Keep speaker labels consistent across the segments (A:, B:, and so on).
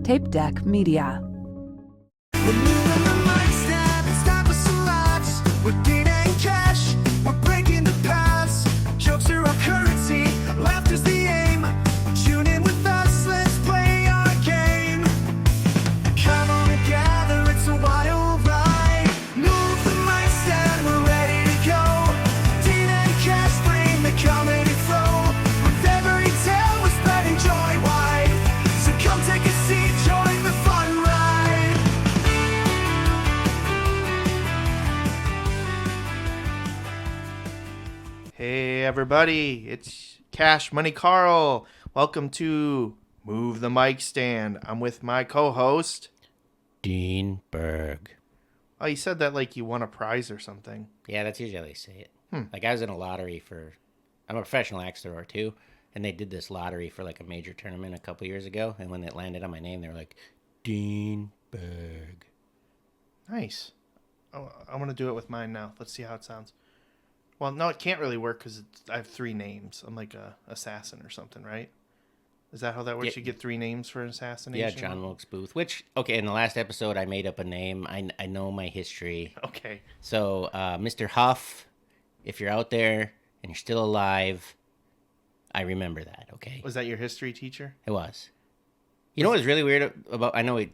A: Tape Deck Media.
B: We're moving the mic stand, it's time for some laughs. We're gaining cash, we're breaking the past. Jokes are our currency, laughter's the aim. Tune in with us, let's play our game. Come on and gather, it's a wild ride. Move the mic stand, we're ready to go. Taint-Ed cash bring the comedy flow. With every tale, we're spreading joy wide. So come take a seat, join the fun ride.
C: Hey everybody, it's Cash Money Carl. Welcome to Move the Mic Stand. I'm with my co-host.
D: Dean Berg.
C: Oh, you said that like you won a prize or something.
D: Yeah, that's usually how they say it. Like I was in a lottery I'm a professional axe thrower too, and they did this lottery for like a major tournament a couple years ago, and when it landed on my name, they were like, Dean Berg.
C: Nice. Oh, I want to do it with mine now. Let's see how it sounds. Well, no, it can't really work because I have three names. I'm like a assassin or something, right? Is that how that works?
D: Yeah.
C: You get three names for an assassination?
D: Yeah, John Wilkes Booth. Which, okay, in the last episode, I made up a name. I know my history.
C: Okay.
D: So, Mr. Huff, if you're out there and you're still alive, I remember that, okay?
C: Was that your history teacher?
D: It was. You know what's really weird about... I know we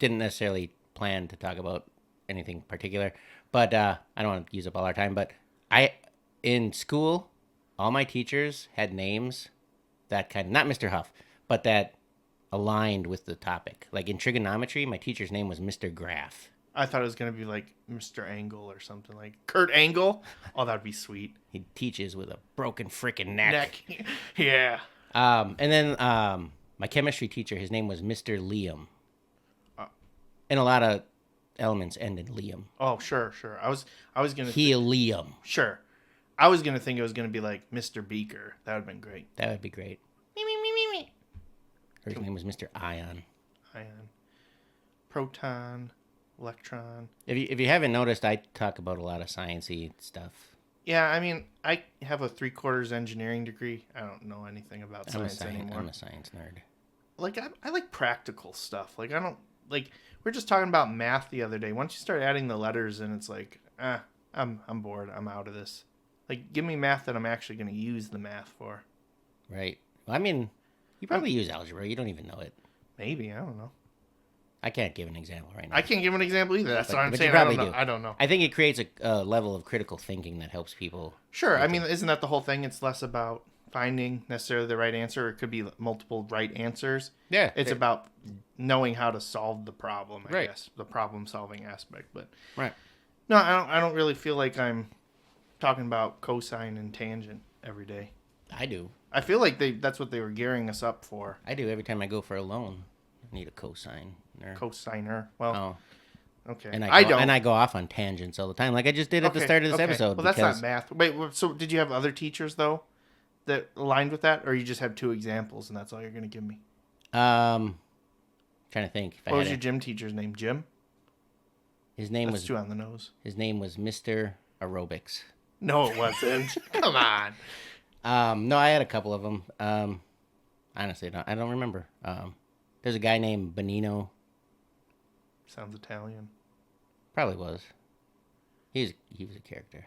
D: didn't necessarily plan to talk about anything particular, but I don't want to use up all our time, but in school, all my teachers had names that kind of... Not Mr. Huff, but that aligned with the topic. Like in trigonometry, my teacher's name was Mr. Graph.
C: I thought it was going to be like Mr. Angle or something like Kurt Angle. Oh, that'd be sweet.
D: He teaches with a broken freaking neck.
C: Yeah.
D: And then my chemistry teacher, his name was Mr. Liam. And a lot of elements end in Liam.
C: Oh, sure. I was gonna
D: Helium.
C: sure. I was gonna think it was gonna be like Mr. Beaker. That would have been great.
D: That would be great. His name was Mr. Ion.
C: Ion, proton, electron.
D: If you haven't noticed, I talk about a lot of sciencey stuff.
C: Yeah, I mean, I have a 3/4 engineering degree. I don't know anything about science anymore.
D: I'm a science nerd.
C: Like I like practical stuff. Like I don't like. We were just talking about math the other day. Once you start adding the letters in, it's like, I'm bored. I'm out of this. Like, give me math that I'm actually going to use the math for.
D: Right. Well, I mean, you probably use algebra. You don't even know it.
C: Maybe. I don't know.
D: I can't give an example right now.
C: I can't give an example either. That's what I'm
D: but
C: saying.
D: you probably
C: I don't know.
D: I think it creates a level of critical thinking that helps people.
C: Sure. I mean, isn't that the whole thing? It's less about finding necessarily the right answer. It could be multiple right answers.
D: Yeah.
C: It's about knowing how to solve the problem, I
D: Right.
C: guess. The problem-solving aspect. But
D: Right.
C: no, I don't really feel like I'm talking about cosine and tangent every day.
D: I do.
C: I feel like that's what they were gearing us up for.
D: I do every time I go for a loan. I need a cosine.
C: Cosiner. Well, okay.
D: And
C: I don't.
D: And I go off on tangents all the time, like I just did at the start of this episode.
C: Well, that's not math. Wait, so did you have other teachers, though, that aligned with that? Or you just have two examples and that's all you're going to give me?
D: Trying to think.
C: What was your gym teacher's name? Jim?
D: His name
C: That's
D: was
C: two on the nose.
D: His name was Mr. Aerobics.
C: No, it wasn't. Come on.
D: No, I had a couple of them. Honestly, I don't remember. There's a guy named Benino.
C: Sounds Italian.
D: Probably was. He was a character.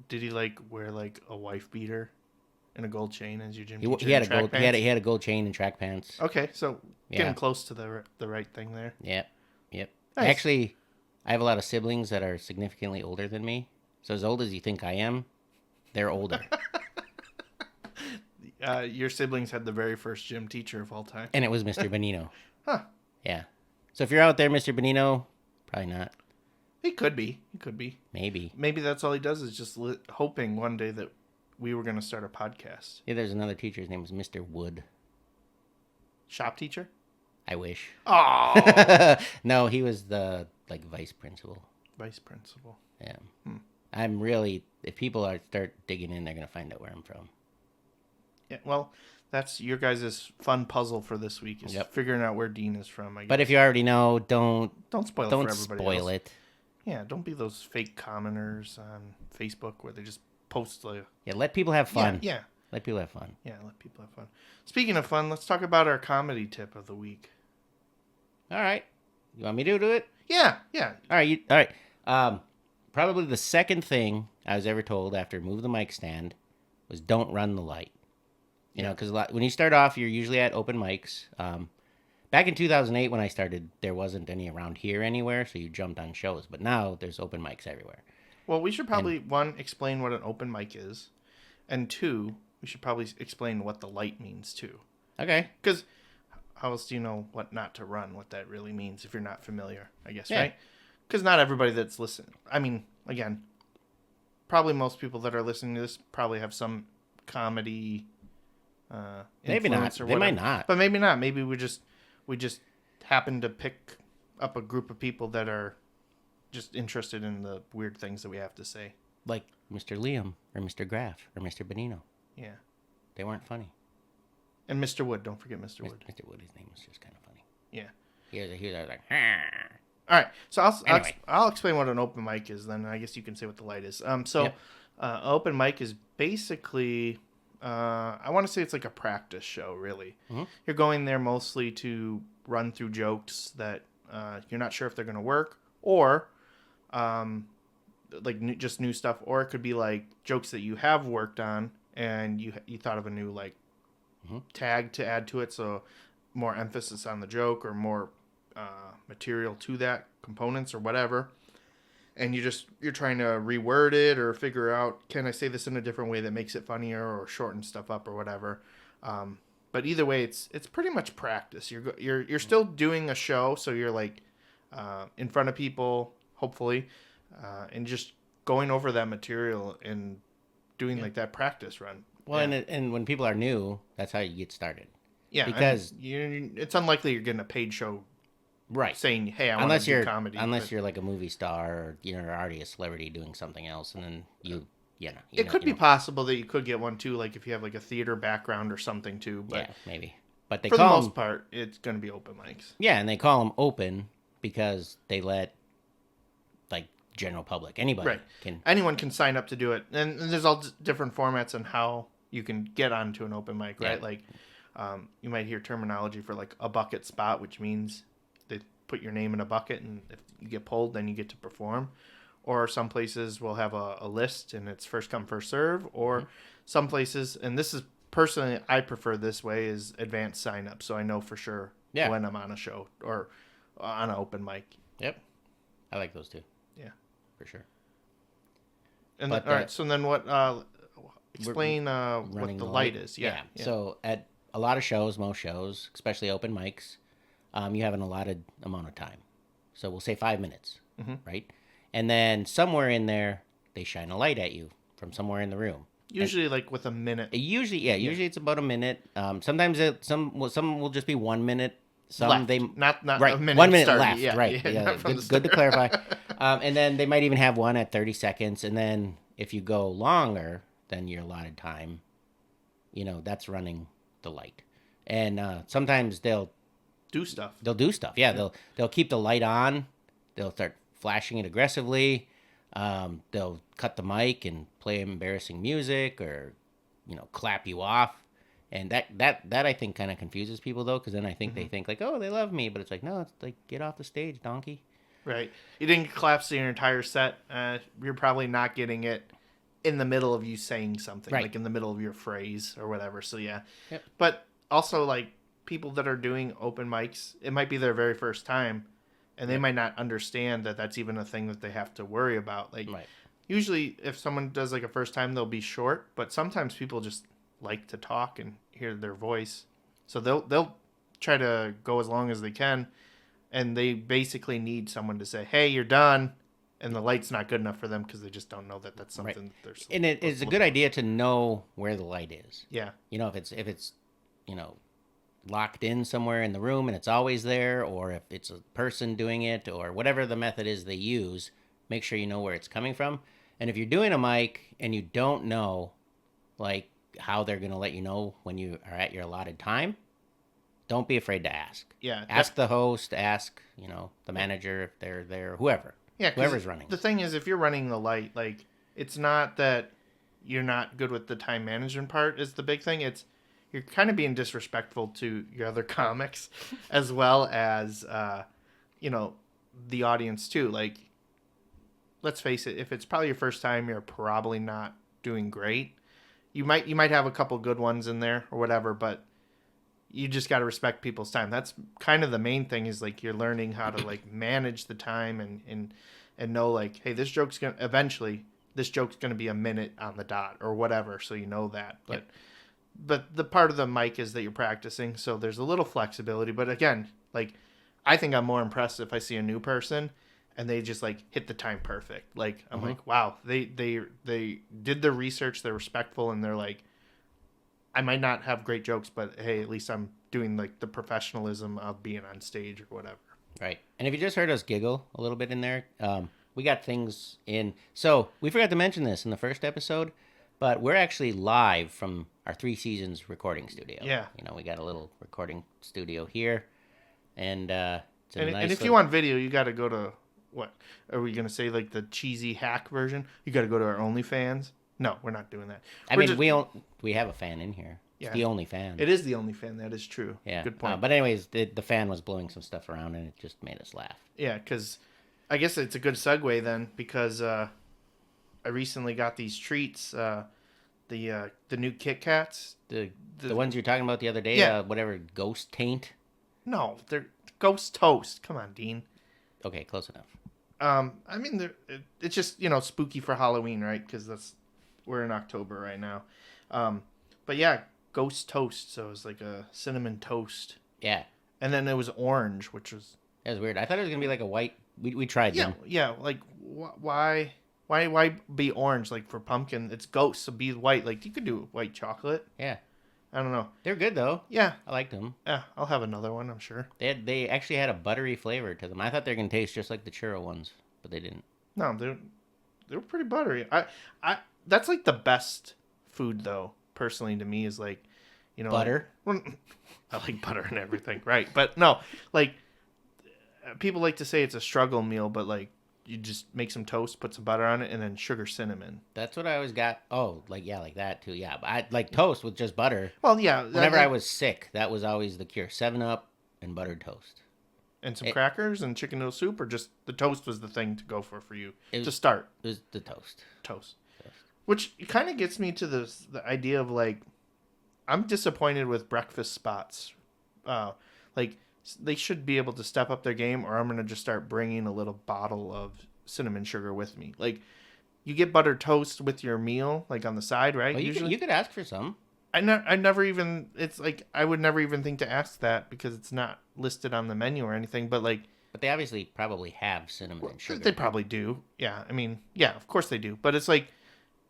C: Did he wear a wife beater and a gold chain as your gym
D: He
C: teacher?
D: had a gold. He had a gold chain and track pants.
C: Okay, so
D: Yeah.
C: getting close to the right thing there.
D: Yep.
C: Nice.
D: Actually, I have a lot of siblings that are significantly older than me. So as old as you think I am, they're older.
C: Your siblings had the very first gym teacher of all time.
D: And it was Mr. Benino.
C: Huh.
D: Yeah. So if you're out there, Mr. Benino, probably not.
C: He could be.
D: Maybe.
C: Maybe that's all he does is just hoping one day that we were going to start a podcast.
D: Yeah, there's another teacher. His name was Mr. Wood.
C: Shop teacher?
D: I wish.
C: Oh.
D: No, he was the vice principal.
C: Vice principal.
D: Yeah. I'm really, if people start digging in, they're going to find out where I'm from.
C: Yeah, well, that's your guys' fun puzzle for this week is figuring out where Dean is from. I guess.
D: But if you already know, don't
C: spoil it
D: don't
C: for everybody
D: spoil
C: else.
D: it.
C: Yeah, don't be those fake commenters on Facebook where they just post
D: Yeah, let people have fun.
C: Yeah.
D: Let people have fun.
C: Yeah, let people have fun. Speaking of fun, let's talk about our comedy tip of the week.
D: All right. You want me to do it?
C: Yeah.
D: All right. All right. Probably the second thing I was ever told after move the mic stand was don't run the light. You know, because when you start off, you're usually at open mics. Back in 2008 when I started, there wasn't any around here anywhere, so you jumped on shows. But now there's open mics everywhere.
C: Well, we should probably, one, explain what an open mic is. And two, we should probably explain what the light means, too.
D: Okay.
C: Because how else do you know what not to run, what that really means if you're not familiar, I guess,
D: Yeah.
C: right? Because not everybody that's listening. I mean, again, probably most people that are listening to this probably have some comedy
D: Maybe not.
C: influence or
D: They might
C: whatever.
D: not.
C: But maybe not. Maybe we just happen to pick up a group of people that are just interested in the weird things that we have to say.
D: Like Mr. Liam or Mr. Graff or Mr. Benino.
C: Yeah.
D: They weren't funny.
C: And Mr. Wood. Don't forget Mr. Wood.
D: Mr. Wood, his name was just kind of funny.
C: Yeah.
D: He was like,
C: All right, so
D: Anyway.
C: I'll explain what an open mic is. Then I guess you can say what the light is.
D: Yep.
C: Open mic is basically, I want to say it's like a practice show. Really, You're going there mostly to run through jokes that you're not sure if they're going to work, or just new stuff, or it could be like jokes that you have worked on and you thought of a new tag to add to it, so more emphasis on the joke or more material to that, components or whatever, and you're trying to reword it or figure out, can I say this in a different way that makes it funnier or shorten stuff up or whatever. But either way, it's pretty much practice. You're still doing a show, so you're like in front of people, hopefully, and just going over that material and doing like that practice run.
D: well, and when people are new, that's how you get started.
C: Yeah,
D: because
C: it's unlikely you're getting a paid show
D: right.
C: saying, "Hey, I want to do comedy."
D: Unless you're like a movie star or you're already a celebrity doing something else, and then
C: it could be possible that you could get one too, like if you have like a theater background or something too. But
D: yeah, maybe. But they
C: for the
D: call
C: most
D: them,
C: part, it's going to be open mics.
D: yeah, and they call them open because they let like general public anybody can.
C: Anyone can sign up to do it, and there's all different formats on how you can get onto an open mic, right?
D: Yeah.
C: Like you might hear terminology for like a bucket spot, which means they put your name in a bucket, and if you get pulled, then you get to perform. Or some places will have a list, and it's first come, first serve. Or some places, and this is personally, I prefer this way, is advanced sign up, so I know for sure when I'm on a show or on an open mic.
D: Yep, I like those too.
C: Yeah,
D: for sure.
C: And
D: But,
C: all right, so then what? Explain what
D: Running
C: the light is.
D: Yeah. So at a lot of shows, most shows, especially open mics, you have an allotted amount of time. So we'll say 5 minutes, right? And then somewhere in there, they shine a light at you from somewhere in the room.
C: Usually, like with a minute.
D: Usually it's about a minute. Sometimes some will just be 1 minute. Some
C: left.
D: they
C: not
D: right
C: a minute
D: 1 minute
C: started.
D: left.
C: Yeah,
D: right.
C: yeah,
D: Yeah,
C: not from the
D: good to
C: start.
D: clarify. And then they might even have one at 30 seconds. And then if you go longer than your allotted time, that's running the light. And sometimes they'll
C: do stuff.
D: They'll do stuff. Yeah, they'll keep the light on. They'll start flashing it aggressively. They'll cut the mic and play embarrassing music or, clap you off. And that I think kind of confuses people though, because then I think they think like, oh, they love me, but it's like, no, it's like, get off the stage, donkey.
C: Right. You didn't get claps to your entire set. You're probably not getting it in the middle of you saying something,
D: Right.
C: like in the middle of your phrase or whatever. So yeah.
D: Yep.
C: But also like people that are doing open mics, it might be their very first time, and they might not understand that that's even a thing that they have to worry about. Like
D: Right.
C: usually if someone does like a first time, they'll be short, but sometimes people just like to talk and hear their voice. So they'll try to go as long as they can, and they basically need someone to say, "Hey, you're done." And the light's not good enough for them because they just don't know that that's something that they're
D: And it is a good idea to know where the light is.
C: Yeah.
D: If it's locked in somewhere in the room and it's always there, or if it's a person doing it, or whatever the method is they use, make sure you know where it's coming from. And if you're doing a mic and you don't know, like, how they're going to let you know when you are at your allotted time, don't be afraid to ask.
C: Yeah.
D: Ask the host, ask, the manager if they're there, whoever.
C: Yeah, 'cause
D: whoever's running.
C: The thing is, if you're running the light, like, it's not that you're not good with the time management part is the big thing. It's you're kind of being disrespectful to your other comics as well as the audience too. Like, let's face it, if it's probably your first time, you're probably not doing great. You might have a couple good ones in there or whatever, but you just got to respect people's time. That's kind of the main thing, is like you're learning how to like manage the time and know like, hey, this joke's going to be a minute on the dot or whatever. So you know that, but the part of the mic is that you're practicing. So there's a little flexibility, but again, like I think I'm more impressed if I see a new person and they just like hit the time perfect. Like I'm like, wow, they did their research, they're respectful, and they're like, I might not have great jokes, but hey, at least I'm doing like the professionalism of being on stage or whatever.
D: Right. And if you just heard us giggle a little bit in there, we got things in. So we forgot to mention this in the first episode, but we're actually live from our 3 Seasons recording studio.
C: Yeah.
D: We got a little recording studio here, and it's a
C: And,
D: nice.
C: and if you want video, you got to go to what? Are we gonna say like the cheesy hack version? You got to go to our OnlyFans. No, we're not doing that.
D: We have a fan in here. It's
C: Yeah.
D: the only fan.
C: It is the only fan. That is true.
D: Yeah.
C: Good point.
D: But anyways, the fan was blowing some stuff around, and it just made us laugh.
C: Yeah, because I guess it's a good segue then, because I recently got these treats, the new Kit Kats.
D: The ones you were talking about the other day,
C: Yeah.
D: whatever, Ghost Taint.
C: No, they're Ghost Toast. Come on, Dean.
D: Okay, close enough.
C: I mean, it's just spooky for Halloween, right? Because we're in October right now. But yeah, Ghost Toast. So it was like a cinnamon toast,
D: Yeah,
C: and then it was orange, which was
D: that was weird. I thought it was gonna be like a white. We tried them.
C: yeah. Like why be orange? Like for pumpkin, it's ghost, so be white. Like you could do white chocolate.
D: Yeah,
C: I don't know.
D: they're good though.
C: Yeah,
D: I liked them.
C: yeah. I'll have another one, I'm sure.
D: They actually had a buttery flavor to them. I thought they were gonna taste just like the churro ones, but they didn't.
C: No, they were pretty buttery. I that's like the best food though. Personally, to me, is like,
D: Butter.
C: I like butter and everything, right? But no, like people like to say it's a struggle meal, but like you just make some toast, put some butter on it, and then sugar cinnamon.
D: That's what I always got. Oh, like that too. Yeah, but I like toast with just butter.
C: Well, yeah.
D: Whenever I was sick, that was always the cure. 7-Up and buttered toast.
C: And some crackers and chicken noodle soup, or just the toast was the thing to go for you to start.
D: It was the toast.
C: Toast. Which kind of gets me to the idea of like, I'm disappointed with breakfast spots. Like they should be able to step up their game, or I'm gonna just start bringing a little bottle of cinnamon sugar with me. Like, you get buttered toast with your meal, like on the side, right?
D: Well,
C: Usually,
D: you could ask for some.
C: I never even. It's like I would never even think to ask that because it's not listed on the menu or anything. But like,
D: But they obviously probably have cinnamon and sugar.
C: they probably do. Yeah, I mean, yeah, of course they do. But it's like,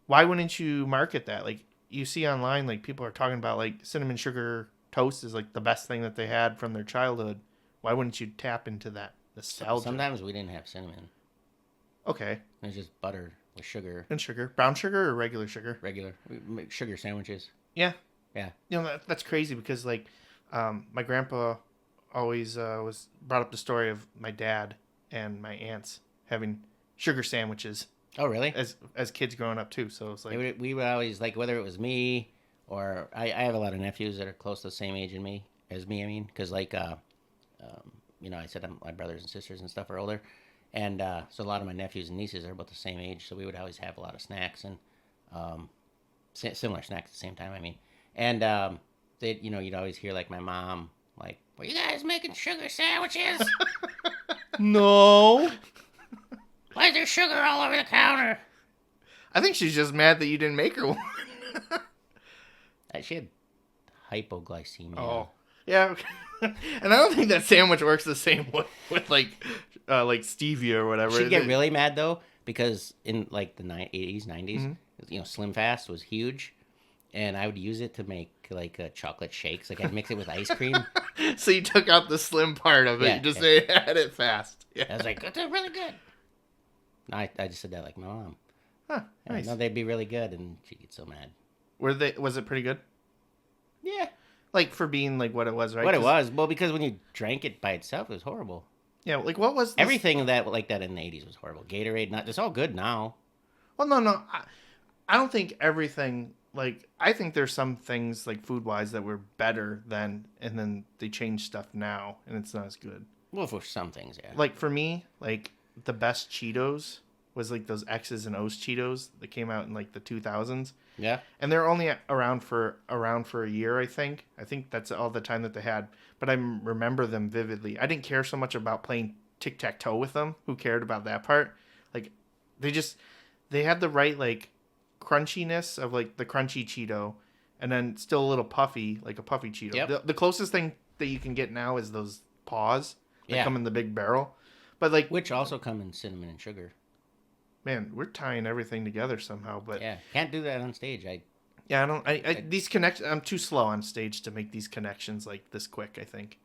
C: why wouldn't you market that? Like, you see online, like people are talking about like cinnamon sugar toast is like the best thing that they had from their childhood. Why wouldn't you tap into that nostalgia?
D: Sometimes we didn't have cinnamon.
C: Okay.
D: It was just butter with sugar.
C: And sugar, brown sugar or regular sugar?
D: Regular. We make sugar sandwiches.
C: Yeah.
D: Yeah.
C: That's crazy because like my grandpa always was brought up the story of my dad and my aunts having sugar sandwiches
D: Oh, really?
C: as kids growing up too. So it's like
D: We would always, like, whether it was me or I have a lot of nephews that are close to the same age as me, I mean, because, like, I said my brothers and sisters and stuff are older. And so a lot of my nephews and nieces are about the same age. So we would always have a lot of snacks and similar snacks at the same time, I mean. And you'd always hear, like, my mom, like, were you guys making sugar sandwiches?
C: no.
D: Why is there sugar all over the counter?
C: I think she's just mad that you didn't make her one.
D: She had hypoglycemia.
C: Oh, yeah. And I don't think that sandwich works the same with like stevia or whatever.
D: She'd get really mad though because in like the 80s, 90s, Slim Fast was huge, and I would use it to make like chocolate shakes. Like I'd mix it with ice cream.
C: So you took out the slim part of it.
D: Yeah,
C: you just had it fast. Yeah.
D: I was like, "That's really good." I just said that like my mom.
C: Huh, nice.
D: No, they'd be really good, and she'd get so mad.
C: Was it pretty good?
D: Yeah.
C: Like for being like what it was, right?
D: What it was? Well, because when you drank it by itself, it was horrible.
C: Yeah, like what was
D: everything that like that in the 80s was horrible. Gatorade, it's all good now.
C: Well, no. I don't think everything, like, I think there's some things, like, food-wise that were better then, and then they change stuff now, and it's not as good.
D: Well, for some things, yeah.
C: Like, for me, like, the best Cheetos was, like, those X's and O's Cheetos that came out in, like, the 2000s.
D: Yeah.
C: And they're only around for a year, I think. I think that's all the time that they had. But I remember them vividly. I didn't care so much about playing tic-tac-toe with them. Who cared about that part? Like, they had the right, like, crunchiness of, like, the crunchy Cheeto, and then still a little puffy, like a puffy Cheeto.
D: Yep.
C: The closest thing that you can get now is those paws that
D: Yeah.
C: come in the big barrel. But, like,
D: Which also come in cinnamon and sugar.
C: man, we're tying everything together somehow. But
D: Yeah. Can't do that on stage.
C: I don't. These connections. I'm too slow on stage to make these connections like this quick. I think.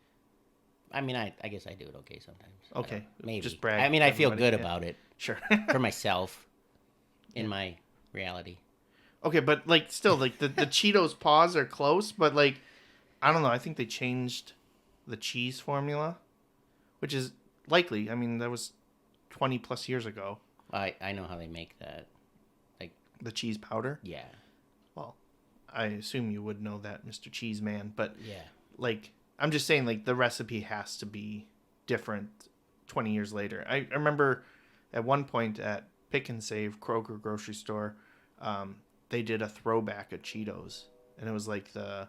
D: I mean, I guess I do it okay sometimes.
C: Okay,
D: Maybe.
C: just brag.
D: I mean,
C: to
D: I feel
C: everybody.
D: good about it
C: Sure.
D: for myself in my reality.
C: Okay, but like still, like the Cheetos paws are close, but like I don't know. I think they changed the cheese formula, which is likely. I mean, that was 20 plus years ago.
D: I know how they make that. Like,
C: The cheese powder.
D: yeah.
C: Well, I assume you would know that, Mr. Cheese Man. But
D: Yeah.
C: like, I'm just saying, like the recipe has to be different 20 years later. I remember at one point at Pick and Save Kroger grocery store, they did a throwback of Cheetos, and it was like the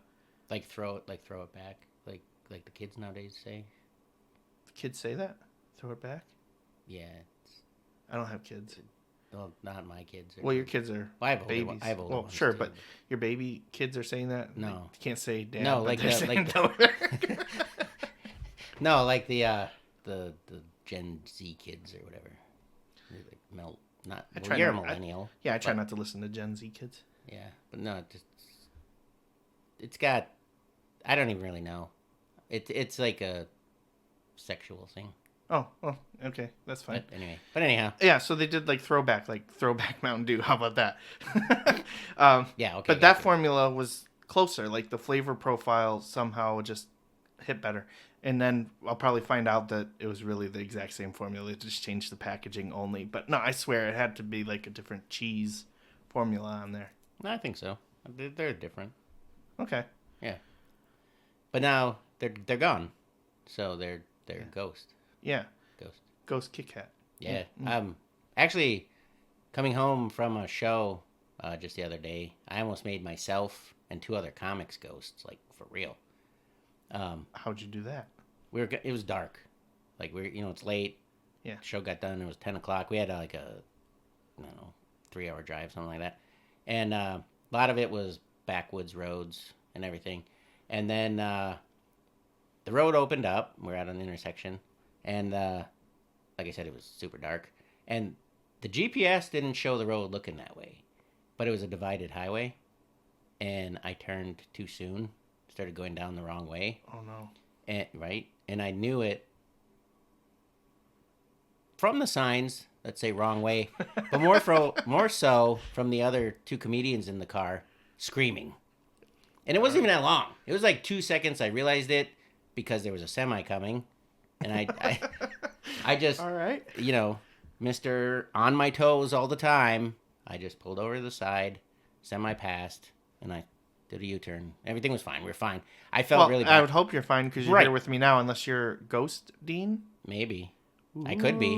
D: Throw it back. Like the kids nowadays say.
C: kids say that, throw it back.
D: Yeah.
C: I don't have kids.
D: Well, not my kids.
C: Well, your kids are
D: Well, I have older
C: babies.
D: one- I have older
C: well,
D: ones,
C: sure,
D: too,
C: but your baby kids are saying that.
D: No.
C: Like, you can't say dad.
D: No,
C: but
D: like
C: they're
D: the-
C: saying
D: like
C: no.
D: No, like the Gen Z kids or whatever. They're like not.
C: I
D: Well,
C: try
D: you're a
C: not-
D: millennial.
C: Yeah, I try
D: but-
C: not to listen to Gen Z kids.
D: Yeah, but no, it's got. I don't even really know. It's like a sexual thing.
C: Oh, okay, that's fine.
D: But anyway, anyhow.
C: Yeah, so they did like throwback Mountain Dew. How about that?
D: Yeah, okay.
C: But that
D: gotcha.
C: formula was closer. Like the flavor profile somehow just hit better. And then I'll probably find out that it was really the exact same formula. They just changed the packaging only. But no, I swear it had to be like a different cheese formula on there.
D: No, I think so. They're different.
C: Okay.
D: Yeah. But now they're gone, so they're ghost.
C: Yeah.
D: Ghost.
C: Ghost Kit Kat.
D: Yeah.
C: Mm.
D: Actually, coming home from a show just the other day, I almost made myself and 2 other comics ghosts, like for real.
C: How'd you do that?
D: It was dark, like it's late.
C: Yeah.
D: The show got done. It was 10 o'clock. We had like a, I don't know, 3-hour drive, something like that, and a lot of it was backwoods roads and everything. And then the road opened up. We're at an intersection, and like I said, it was super dark, and the GPS didn't show the road looking that way, but it was a divided highway, and I turned too soon, started going down the wrong way.
C: Oh no.
D: And I knew it from the signs that say wrong way, but more so from the other 2 comedians in the car screaming. And it wasn't even that long. It was like 2 seconds. I realized it because there was a semi coming, and I just,
C: All right.
D: Mr. On my toes all the time. I just pulled over to the side, semi passed, and I did a U-turn. Everything was fine. We were fine. I felt
C: Well,
D: really bad.
C: I would hope you're fine because you're
D: Right.
C: here with me now, unless you're Ghost Dean.
D: Maybe. I could be.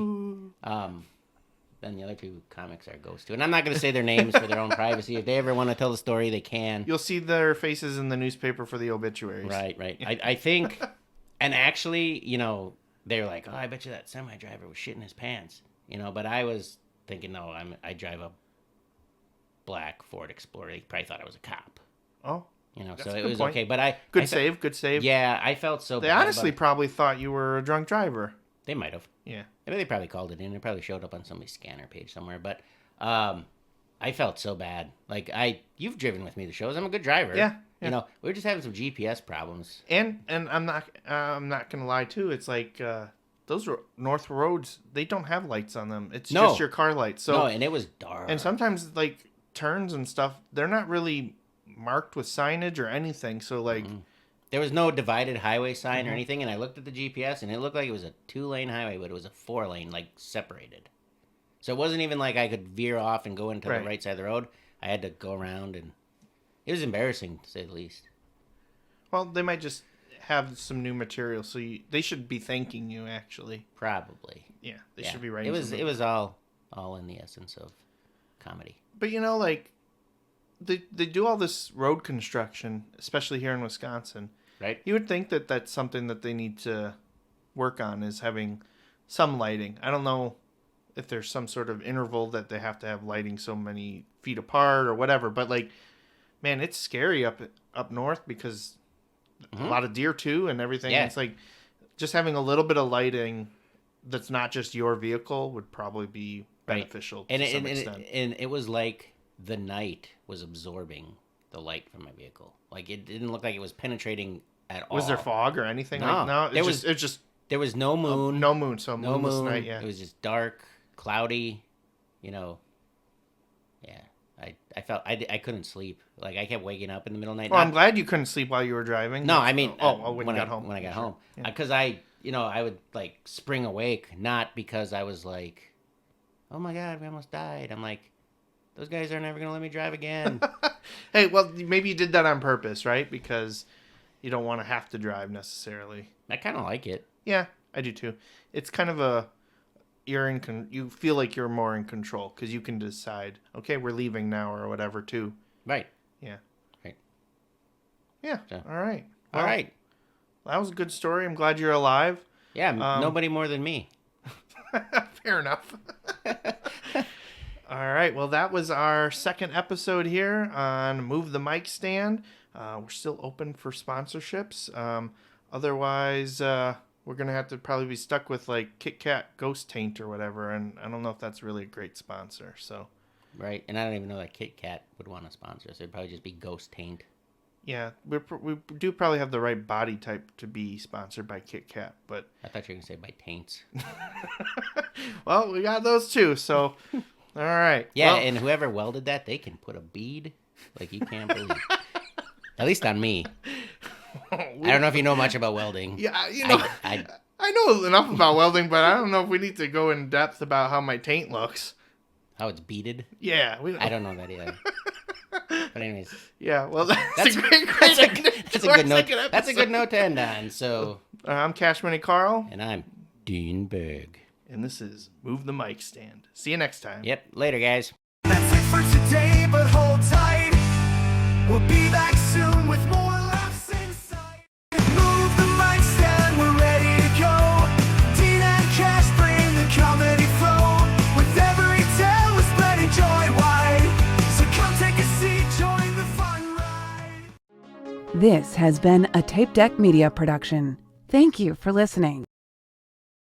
D: Then the other 2 comics are ghosts too. And I'm not going to say their names for their own privacy. If they ever want to tell the story, they can.
C: You'll see their faces in the newspaper for the obituaries.
D: Right. I think, and actually, they're like, oh, I bet you that semi driver was shitting his pants. But I was thinking, no, I drive a black Ford Explorer. They probably thought I was a cop.
C: Oh,
D: So
C: a
D: it
C: good
D: was
C: point.
D: okay. But I
C: good
D: I
C: save. Good save.
D: Yeah, I felt so
C: They
D: bad.
C: honestly
D: about it.
C: probably thought you were a drunk driver.
D: They might have.
C: Yeah.
D: I mean, they probably called it in. It probably showed up on somebody's scanner page somewhere. But I felt so bad. Like you've driven with me to shows. I'm a good driver.
C: Yeah.
D: We were just having some GPS problems.
C: And I'm not gonna lie too. It's like those north roads. They don't have lights on them. It's
D: No.
C: just your car lights. So
D: No, and it was dark.
C: and sometimes like turns and stuff, they're not really marked with signage or anything. So like.
D: There was no divided highway sign or
C: Mm-hmm.
D: anything, and I looked at the GPS, and it looked like it was a 2-lane highway, but it was a 4-lane, like separated. So it wasn't even like I could veer off and go into
C: Right.
D: the right side of the road. I had to go around, and it was embarrassing to say the least.
C: Well, they might just have some new material, so they should be thanking you. Actually,
D: Probably.
C: yeah, they should be writing.
D: It was all in the essence of comedy.
C: But like they do all this road construction, especially here in Wisconsin.
D: Right.
C: You would think that that's something that they need to work on, is having some lighting. I don't know if there's some sort of interval that they have to have lighting so many feet apart or whatever, but like, man, it's scary up north because a lot of deer too and everything.
D: Yeah.
C: It's like just having a little bit of lighting that's not just your vehicle would probably be beneficial to some extent.
D: And it was like the night was absorbing the light from my vehicle. Like, it didn't look like it was penetrating at all.
C: Was there fog or anything?
D: No.
C: Like, no, it's just
D: there was no moon.
C: no moon, so
D: No
C: moonless
D: moon.
C: night, yeah.
D: It was just dark, cloudy, Yeah. I felt I couldn't sleep. Like, I kept waking up in the middle of the night.
C: Well, I'm glad you couldn't sleep while you were driving.
D: No, I mean,
C: when you got home.
D: When I got
C: Sure.
D: home.
C: Yeah.
D: Because I would, like, spring awake, not because I was like, oh my God, we almost died. I'm like, those guys are never going to let me drive again.
C: Hey, well, maybe you did that on purpose, right? Because you don't want to have to drive necessarily.
D: I kind of like it.
C: Yeah, I do too. It's kind of you feel like you're more in control because you can decide, okay, we're leaving now or whatever too.
D: Right.
C: Yeah.
D: Right.
C: Yeah.
D: So-
C: All right.
D: All
C: Well,
D: right.
C: That was a good story. I'm glad you're alive.
D: Yeah, nobody more than me.
C: Fair enough. All right. Well, that was our second episode here on Move the Mic Stand. We're still open for sponsorships. Otherwise, we're going to have to probably be stuck with like Kit Kat Ghost Taint or whatever. And I don't know if that's really a great sponsor. So,
D: Right. And I don't even know that Kit Kat would want to sponsor us. It'd probably just be Ghost Taint.
C: yeah, we do probably have the right body type to be sponsored by Kit Kat. But,
D: I thought you were going to say by Taints.
C: well, we got those too. So, all right.
D: Yeah,
C: Well,
D: and whoever welded that, they can put a bead like you can't believe. At least on me. I don't know if you know much about welding.
C: yeah, I know enough about welding, but I don't know if we need to go in depth about how my taint looks.
D: How it's beaded.
C: Yeah,
D: I don't know that either. But anyways,
C: Yeah, well, that's
D: that's
C: a great
D: that's a
C: ending
D: that's
C: to
D: a
C: our
D: good note.
C: second
D: That's a good
C: episode.
D: note to end on. So,
C: I'm Cashmoney Carl,
D: and I'm Dean Berg.
C: and this is Move the Mic Stand. See you next time.
D: Yep. Later, guys.
B: That's it for today, but hold tight. We'll be back soon with more laughs inside. Move the mic stand, we're ready to go. Dean and Cash bring the comedy flow. With every tale, we're spreading joy wide. So come take a seat, join the fun ride.
A: This has been a Tape Deck Media production. Thank you for listening.